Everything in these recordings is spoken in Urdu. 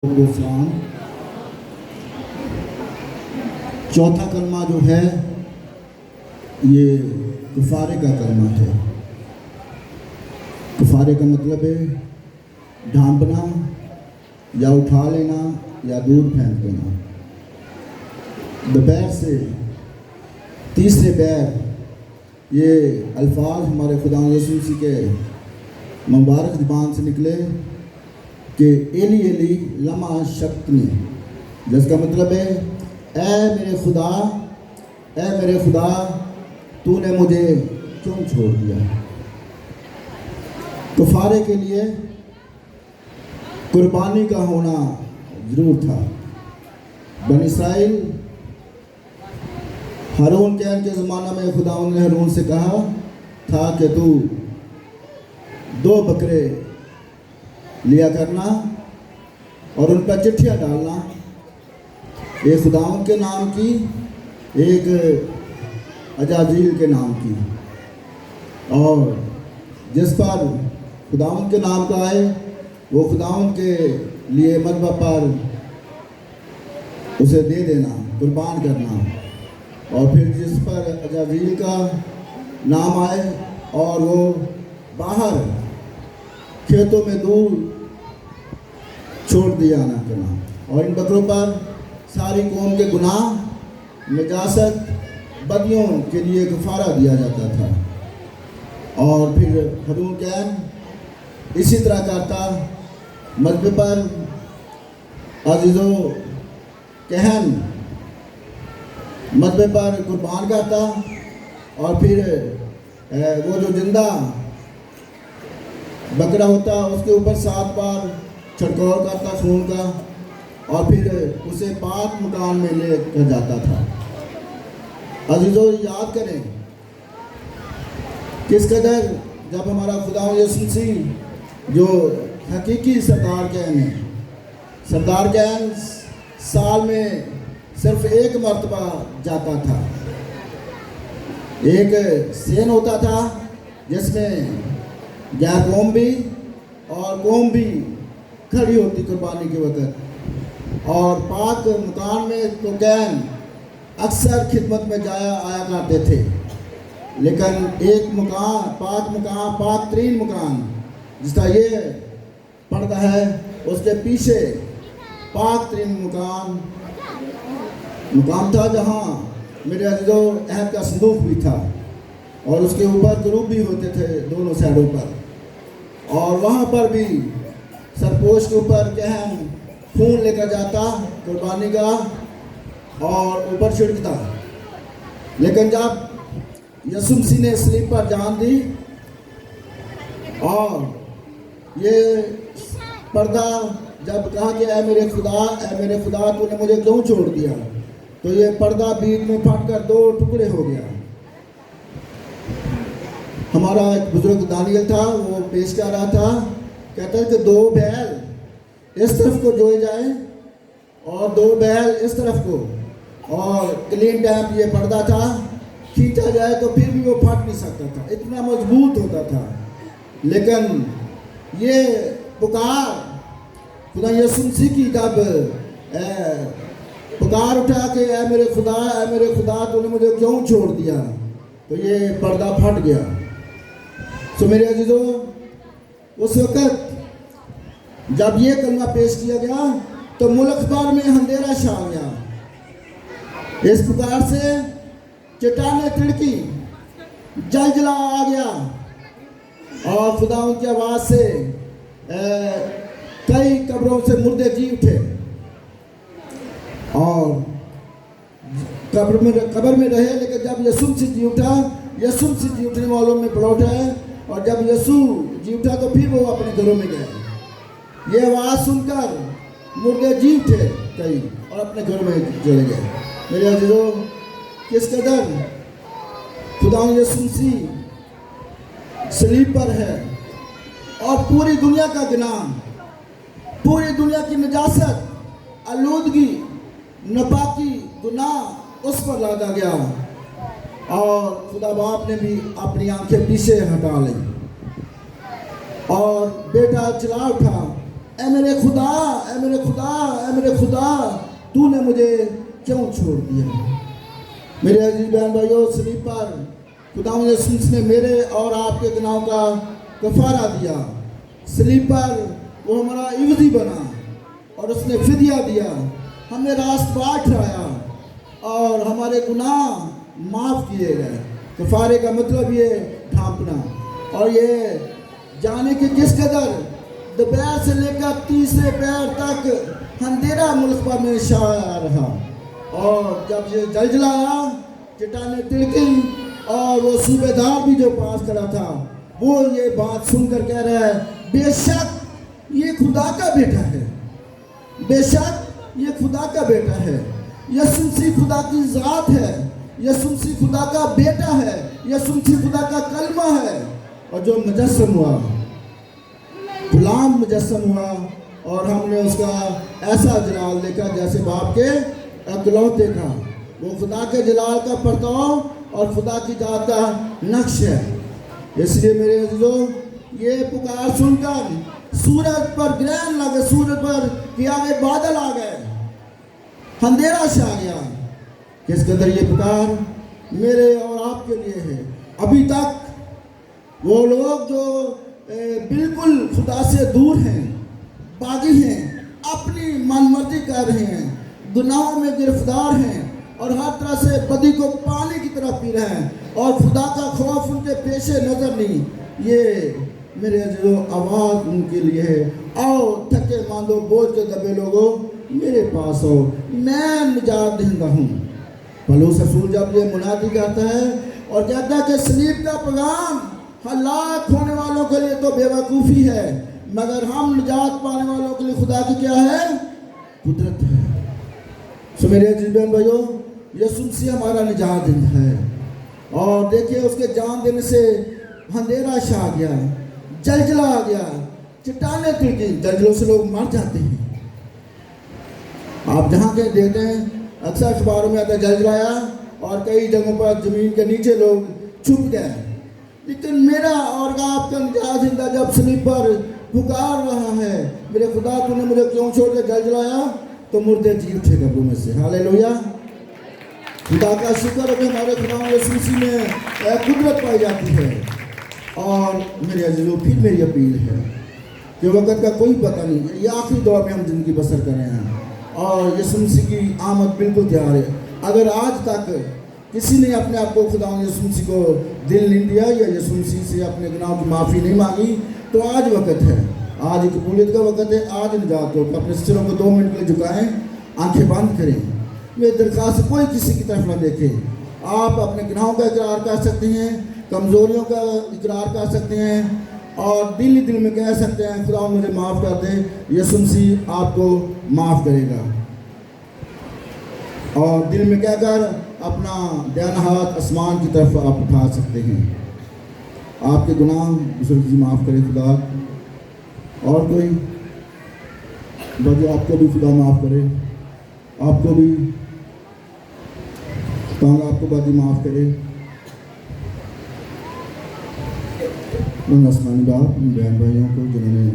السلام۔ چوتھا کلمہ جو ہے یہ کفارے کا کلمہ ہے۔ کفارے کا مطلب ہے ڈھانپنا یا اٹھا لینا یا دور پھینک دینا۔ دوپہر سے تیسرے پیر یہ الفاظ ہمارے خدا یسوع مسیح کے مبارک زبان سے نکلے کہ ایلی ایلی لما شبقتنی، جس کا مطلب ہے اے میرے خدا تو نے مجھے کیوں چھوڑ دیا۔ کفارے کے لیے قربانی کا ہونا ضرور تھا۔ بنی اسرائیل ہارون کے زمانہ میں خدا نے ہارون سے کہا تھا کہ تو 2 بکرے لیا کرنا اور ان پر چٹھیاں ڈالنا، ایک خداوند کے نام کی، ایک عزازیل کے نام کی، اور جس پر خداوند کے نام کا آئے وہ خداوند کے لیے مذبح پر اسے دے دینا، قربان کرنا، اور پھر جس پر عزازیل کا نام آئے اور وہ باہر کھیتوں میں دور چھوڑ دیا نہ کرنا۔ اور ان بکروں پر ساری قوم کے گناہ، نجاست، بدیوں کے لیے کفارہ دیا جاتا تھا۔ اور پھر ہارون اسی طرح کرتا، مذبح پر عزیز و کہن مذبح پر قربان کرتا، اور پھر وہ جو زندہ بکرا ہوتا اس کے اوپر 7 بار چھڑکاؤ کرتا خون کا، اور پھر اسے پاک مکان میں لے کر جاتا تھا۔ عزیزو یاد کریں کس قدر جب ہمارا خدا یسوع مسیح جو حقیقی سردار کہن ہے، سردار کہن سال میں صرف 1 مرتبہ جاتا تھا۔ ایک سین ہوتا تھا جس میں غیر قوم بھی اور قوم بھی کھڑی ہوتی قربانی کے وقت، اور پاک مکان میں تو کہن اکثر خدمت میں آیا کرتے تھے، لیکن ایک مکان، پاک ترین مکان جس کا یہ پردہ ہے، اس کے پیچھے پاک ترین مقام تھا جہاں میرے عزیزو عہد کا صندوق بھی تھا، اور اس کے اوپر کروب بھی ہوتے تھے دونوں سائڈوں پر، اور وہاں پر بھی سرپوش کے اوپر کہن خون لے کر جاتا قربانی کا اور اوپر چھڑکتا۔ لیکن جب یسوع مسیح نے صلیب پر جان دی اور یہ پردہ جب کہا کہ اے میرے خدا تو نے مجھے کیوں چھوڑ دیا، تو یہ پردہ بیچ میں پھٹ کر 2 ٹکڑے ہو گیا۔ ہمارا ایک بزرگ دانیل تھا، وہ پیش کر رہا تھا، کہتا ہے کہ 2 بیل اس طرف کو جوئے جائیں اور 2 بیل اس طرف کو، اور کلین ٹیپ یہ پردہ تھا، کھینچا جائے تو پھر بھی وہ پھٹ نہیں سکتا تھا، اتنا مضبوط ہوتا تھا۔ لیکن یہ پکار خدا یسوع مسیح کی جب پکار اٹھا کہ اے میرے خدا تو نے مجھے کیوں چھوڑ دیا، تو یہ پردہ پھٹ گیا۔ سو میرے عزیزو اس وقت جب یہ کلمہ پیش کیا گیا تو ملک بھر میں اندھیرا چھا گیا۔ اس پکار سے چٹانیں تڑکی، زلزلہ آ گیا، اور خدا ان کی آواز سے کئی قبروں سے مردے جی اٹھے، اور قبر میں رہے، لیکن جب یسوع مسیح جی اٹھا، یسوع مسیح جی اٹھنے والوں میں پلوٹ ہے، اور جب یسوع جی اٹھا تو پھر وہ اپنے گھروں میں گئے۔ یہ آواز سن کر مردے جی اٹھے کئی اور اپنے گھروں میں چلے گئے۔ میرے عزیزو کس قدر خدا یسوع مسیح صلیب پر ہے، اور پوری دنیا کا گناہ، پوری دنیا کی نجاست، آلودگی، ناپاکی، گناہ اس پر لادا گیا، اور خدا باپ نے بھی اپنی آنکھیں پیچھے ہٹا لی، اور بیٹا چلا اٹھا، اے میرے خدا میرے خدا تو نے مجھے کیوں چھوڑ دیا؟ میرے عزیز بہن بھائیوں، صلیب پر خداوند یسوع نے میرے اور آپ کے گناہوں کا کفارہ دیا۔ صلیب پر وہ ہمارا عوضی بنا اور اس نے فدیہ دیا، ہمیں راست بات ٹھہرایا اور ہمارے گناہ معاف کیے گئے۔ کفارے کا مطلب یہ ڈھانپنا، اور یہ جانے کہ کس قدر دوپہر سے لے کر تیسرے پہر تک اندھیرا ملک پر میں چھایا رہا، اور جب یہ زلزلہ چٹانیں تڑکی اور وہ صوبے دار بھی جو پاس کھڑا تھا وہ یہ بات سن کر کہہ رہا ہے بے شک یہ خدا کا بیٹا ہے، بے شک یہ خدا کا بیٹا ہے۔ یسوع مسیح خدا کی ذات ہے، یسوع مسیح خدا کا بیٹا ہے، یسوع مسیح خدا کا کلمہ ہے، اور جو مجسم ہوا، غلام مجسم ہوا، اور ہم نے اس کا ایسا جلال دیکھا جیسے باپ کے اکلوتے کا۔ وہ خدا کے جلال کا پرتاؤ اور خدا کی ذات کا نقش ہے۔ اس لیے میرے عزیزوں، یہ پکار سن کر سورج پر گرہن لگے، سورج پر کہ آگے بادل آ گئے، اندھیرا چھا گیا۔ کس قدر یہ پکار میرے اور آپ کے لیے ہے۔ ابھی تک وہ لوگ جو بالکل خدا سے دور ہیں، باغی ہیں، اپنی من مرضی کر رہے ہیں، گناہوں میں گرفتار ہیں، اور ہر طرح سے بدی کو پانی کی طرف پی رہے ہیں، اور خدا کا خوف ان کے پیش نظر نہیں۔ یہ میرے عزیزو آواز ان کے لیے ہے، آؤ تھکے ماندو بوجھ کے دبے لوگوں میرے پاس آؤ، میں نجات دہندہ ہوں۔ پولس رسول جب یہ منادی کرتا ہے اور کہتا ہے کہ صلیب کا پیغام ہلاک ہونے والوں کے لیے تو بے وقوفی ہے، مگر ہم نجات پانے والوں کے لیے خدا کی کیا ہے؟ قدرت ہے۔ سو میرے عزیز بہن بھائیوں، یسوع مسیح ہمارا نجات دہندہ ہے، اور دیکھیں اس کے جان دینے سے اندھیرا چھا گیا، زلزلہ آ گیا، چٹانیں ٹوٹی۔ زلزلوں سے لوگ مر جاتے ہیں، آپ جہاں کے دیکھتے ہیں اکثر اخباروں میں آتا ہے زلزلہ آیا اور کئی جگہوں پر زمین کے نیچے لوگ چھپ گئے، لیکن میرا اور آپ کا نجات دہندہ جب صلیب پر پکار رہا ہے، میرے خدا تو نے مجھے کیوں چھوڑ کے؟ زلزلہ آیا تو مردے جی اٹھے قبروں میں سے۔ ہاللیلویا! خدا کا شکر ہے کہ ہمارے خدا یسوع مسیح میں قدرت پائی جاتی ہے۔ اور میرے عزیزوں، پھر میری اپیل ہے کہ وقت کا کوئی پتہ نہیں، یہ آخری دور میں ہم زندگی بسر کر رہے ہیں، اور یسوع مسیح کی آمد بالکل تیار ہے۔ اگر آج تک کسی نے اپنے آپ کو خدا یسوع مسیح کو دل نہیں دیا یا یسوع مسیح سے اپنے گناہوں کی معافی نہیں مانگی، تو آج وقت ہے، آج قبولیت کا وقت ہے، آج نجات ہو۔ اپنے سروں کو 2 منٹ کے لیے جھکائیں، آنکھیں بند کریں۔ میری درخواست کوئی کسی کی طرف نہ دیکھے۔ آپ اپنے گناہوں کا اقرار کر سکتے ہیں، کمزوریوں کا اقرار کر سکتے ہیں، اور دل ہی دل میں کہہ سکتے ہیں خدا مجھے معاف کر دے، یسوع مسیح آپ کو معاف کرے گا۔ اور دل میں کہہ کر اپنا دائنا ہاتھ آسمان کی طرف آپ اٹھا سکتے ہیں۔ آپ کے گناہ یسوع مسیح معاف کرے خدا۔ اور کوئی بجے آپ کو بھی خدا معاف کرے، آپ کو بھی تانگ آپ کو باقی معاف کرے۔ ان آسمانی باپ، ان بہن بھائیوں کو جنہوں نے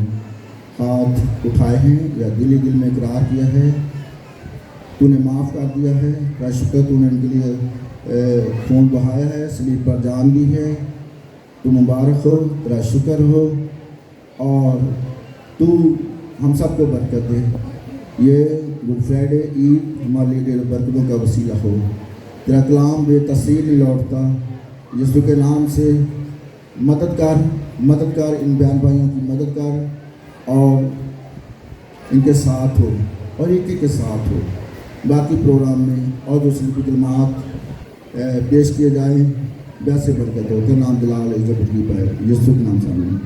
ہاتھ اٹھائے ہیں یا دل ہی دل میں اقرار کیا ہے، تو نے معاف کر دیا ہے، تیرا شکر تو نے ان کے لیے خون بہایا ہے، صلیب پر جان دی ہے، تو مبارک ہو، تیرا شکر ہو، اور تو ہم سب کو برکت دے۔ یہ گڈ فرائیڈے عید ہمارے لیے ڈھیر برکتوں کا وسیلہ ہو۔ تیرا کلام بے تاثیر نہیں لوٹتا، یسوع کے نام سے مدد کر ان بہن بھائیوں کی مدد کر، اور ان کے ساتھ ہو، اور ایک کے ساتھ ہو۔ باقی پروگرام میں اور دوسری کلمات پیش کیے جائیں، ویسے برکت ہو۔ تیرا نام جلال عزت کی پائے، یسوع کے نام سے آمین۔